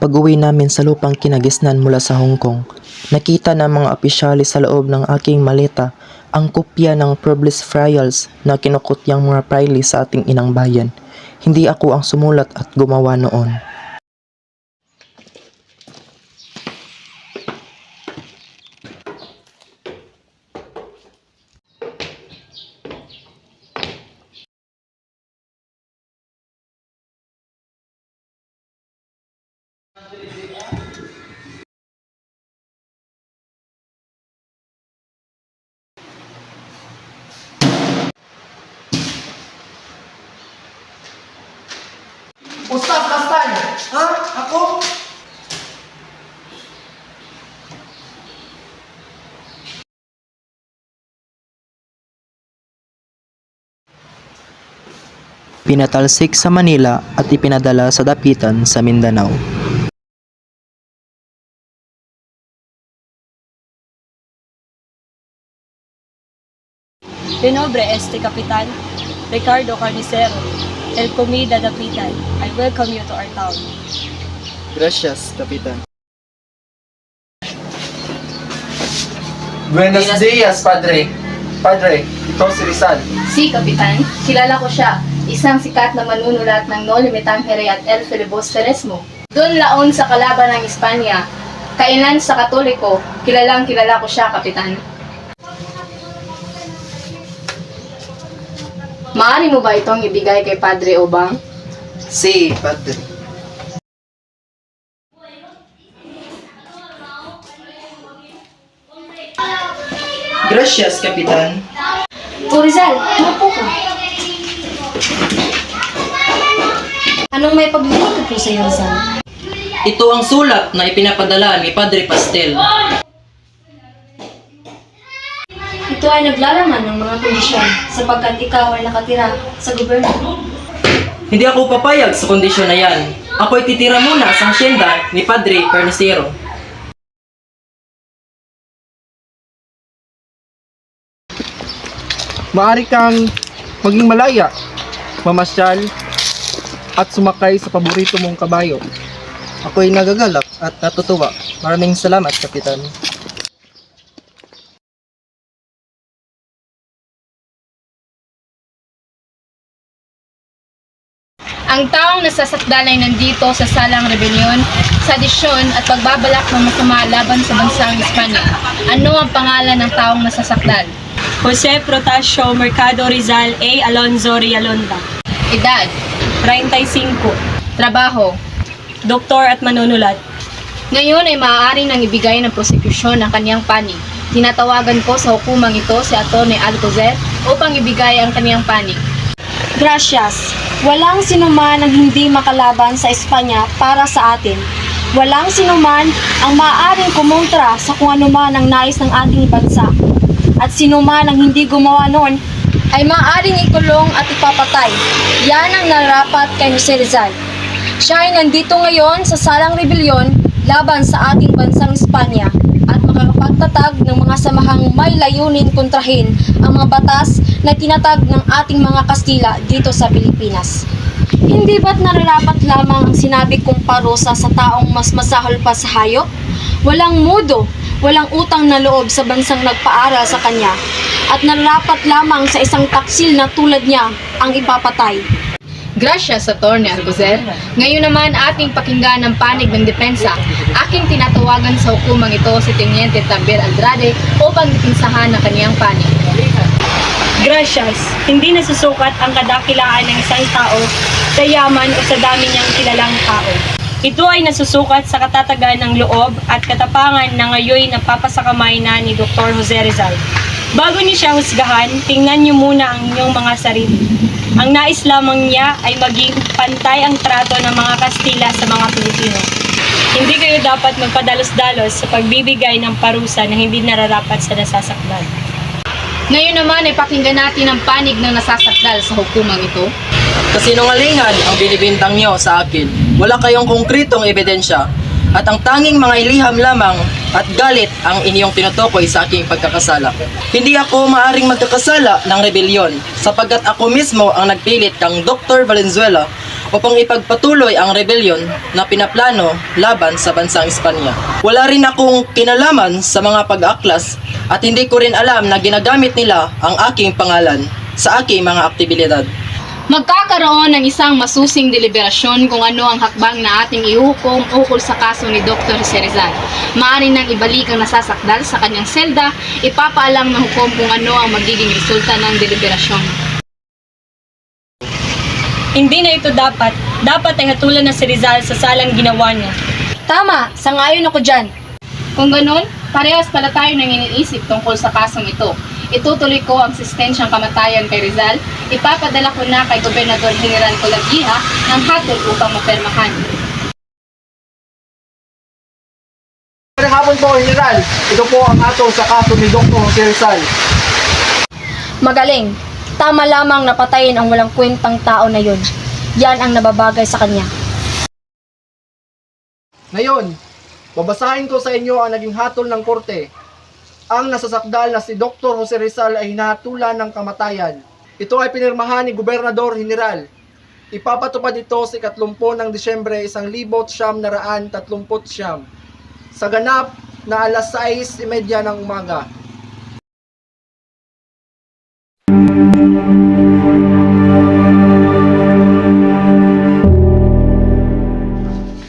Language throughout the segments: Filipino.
Pag-uwi namin sa lupang kinagisnan mula sa Hong Kong, nakita ng mga opisyales sa loob ng aking maleta ang kopya ng Publius Friars na kinukutyang mga praile sa ating inang bayan. Hindi ako ang sumulat at gumawa noon. Ustaz Kastan! Ha? Ako? Pinatalsik sa Manila at ipinadala sa Dapitan sa Mindanao. De nombre este Capitan Ricardo Carnicero, El Comida Dapitan. I welcome you to our town. Gracias, Kapitan. Buenos dias, Padre. Padre, ito si Rizal. Si Kapitan, kilala ko siya. Isang sikat na manunulat ng No Limitangere at El Filibusterismo. Doon laon sa kalaban ng Espanya. Kailan sa Katoliko, kilala ko siya, Kapitan. Maaari mo ba itong ibigay kay Padre Obang? Si, Padre. Gracias, Kapitan. O Rizal, umupo ka. Anong may paglilingkod ko sa iyo, Rizal? Ito ang sulat na ipinapadala ni Padre Pastel. Ito ay naglalaman ng mga kondisyon sapagkat ikaw ay nakatira sa gobyerno. Hindi ako papayag sa kondisyon na yan. Ako'y titira muna sa hacienda ni Padre Carnicero. Maaari kang maging malaya, mamasyal, at sumakay sa paborito mong kabayo. Ako'y nagagalak at natutuwa. Maraming salamat, Kapitan. Ang taong nasasakdal ay nandito sa salang rebelyon, sadisyon at pagbabalak ng masama laban sa bansang Espanya. Ano ang pangalan ng taong nasasakdal? Jose Protasio Mercado Rizal A. Alonzo Rialonda. Edad, 35. trabaho. Doktor at manunulat. Ngayon ay maaari nang ibigay ng prosekusyon ang kanyang panig. Tinatawagan ko sa hukumang ito si Atty. Alcocer upang ibigay ang kanyang panig. Gracias. Walang sinuman ang hindi makalaban sa Espanya para sa atin. Walang sinuman ang maaaring kumontra sa kung anuman ang nais ng ating bansa. At sinuman ang hindi gumawa noon ay maaaring ikulong at ipapatay. Yan ang narapat kay Jose Rizal. Siya ay nandito ngayon sa salang rebelyon laban sa ating bansang Espanya at makakapagtatag ng mga samahang may layunin kontrahin ang mga batas na tinatag ng ating mga Kastila dito sa Pilipinas. Hindi ba't nararapat lamang ang sinabi kong parusa sa taong mas masahol pa sa hayop? Walang mudo, walang utang na loob sa bansang nagpaaral sa kanya at nararapat lamang sa isang taksil na tulad niya ang ipapatay. Gracias, Atty. Alcocer. Ngayon naman ating pakinggan ang panig ng depensa. Aking tinatawagan sa hukumang ito si Teniente Taber Andrade upang dipinsahan ang kaniyang panig. Gracias. Hindi nasusukat ang kadakilaan ng isang tao sa yaman o sa dami niyang kilalang tao. Ito ay nasusukat sa katatagan ng loob at katapangan na ngayon napapasakamay na ni Dr. Jose Rizal. Bago niyo siya husgahan, tingnan niyo muna ang inyong mga sarili. Ang nais lamang niya ay maging pantay ang trato ng mga Kastila sa mga Pilipino. Hindi kayo dapat magpadalos-dalos sa pagbibigay ng parusa na hindi nararapat sa nasasakdal. Ngayon naman ay pakinggan natin ang panig ng nasasakdal sa hukumang ito. Kasinungalingan ang binibintang niyo sa akin. Wala kayong konkretong ebidensya at ang tanging mga iliham lamang at galit ang inyong tinutukoy sa aking pagkakasala. Hindi ako maaring magkakasala ng rebelyon sapagkat ako mismo ang nagpilit kang Dr. Valenzuela upang ipagpatuloy ang rebelyon na pinaplano laban sa bansang Espanya. Wala rin akong kinalaman sa mga pag-aaklas at hindi ko rin alam na ginagamit nila ang aking pangalan sa aking mga aktibidad. Magkakaroon ng isang masusing deliberasyon kung ano ang hakbang na ating ihukom ukol sa kaso ni Dr. Jose Rizal. Maaari nang ibalik ang nasasakdal sa kanyang selda, ipapaalam ng hukom kung ano ang magiging resulta ng deliberasyon. Hindi na ito dapat. Dapat ay hatulan na si Rizal sa salang ginawa niya. Tama, sangayon ako dyan. Kung ganun, parehas pala tayo nang iniisip tungkol sa kasong ito. Itutuloy ko ang sistensyang kamatayan kay Rizal. Ipapadala ko na kay Gobernador General Colaguija ang hatol upang mapirmahan. Magandang hapon po, General. Ito po ang hatol sa kaso ni Dr. Jose Rizal. Magaling. Tama lamang napatayin ang walang kwentang tao na yun. Yan ang nababagay sa kanya. Ngayon, babasahin ko sa inyo ang naging hatol ng korte. Ang nasasakdal na si Dr. Jose Rizal ay hinahatulan ng kamatayan. Ito ay pinirmahan ni Gobernador General. Ipapatupad ito sa 30 ng Disyembre 1939 sa ganap na alas 6:30 ng umaga.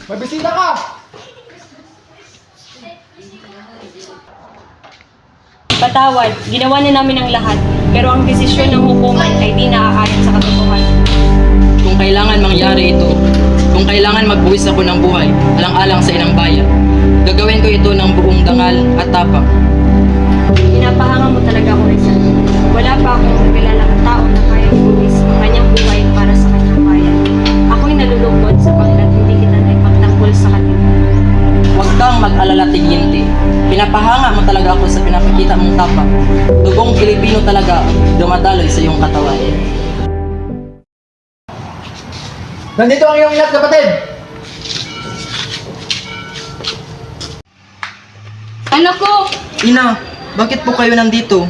May bisita ka! Patawad, ginawa na namin ang lahat, pero ang desisyon ng hukuman ay di naaayon sa katotohanan. Kung kailangan mangyari ito, kung kailangan magbuwis ako ng buhay, alang-alang sa inang bayan, gagawin ko ito ng buong dangal at tapak. Pinapahanga mo talaga ako, Rizal. Wala pa akong kilalang tao na kayang buwis ang kanyang buhay para sa kanyang bayan. Ako'y nalulungkot sapagkat hindi kita naipagtanggol sa kanila. Huwag kang mag-alala, Teniente. Pinapahanga mo talaga ako sa pinapakita mong tapak. Dugong Pilipino talaga dumadaloy sa iyong katawan. Nandito ang iyong inat, kapatid! Anak ko! Ina, bakit po kayo nandito?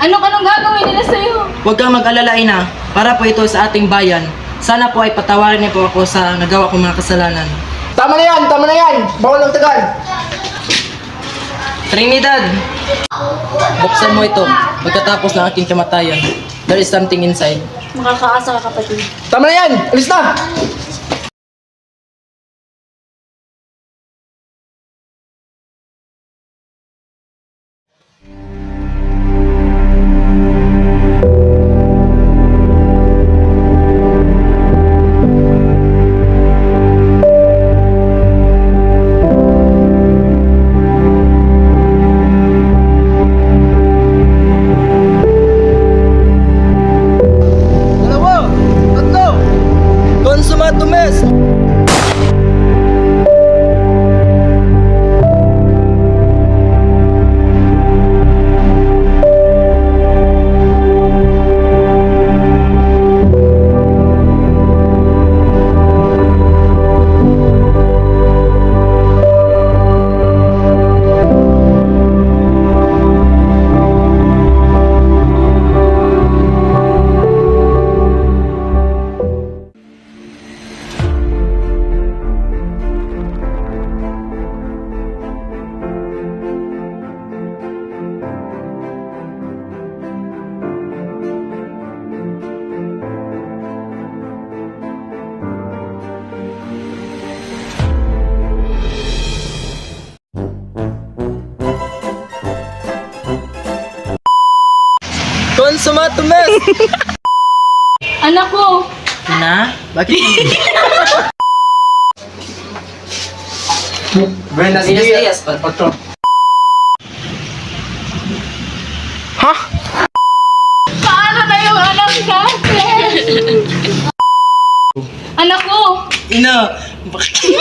Anong gagawin nila sa'yo? Huwag kang mag-alala, Ina. Para po ito sa ating bayan. Sana po ay patawarin niyo po ako sa nagawa kong mga kasalanan. Tama na yan! Tama na yan! Bawal ang tagal! Trinidad! Buksan mo ito. Pagkatapos ng aking kamatayan, there is something inside. Makakaasa ka, kapatid. Tama na yan! Alis na! Dalawa! Tatlo! Consumato mes! Consumato mes! Anak ko! Ina, bakit Buenos Buenos dias, Patron. Paano na yung anak natin? Anak ko! Ina, bakit?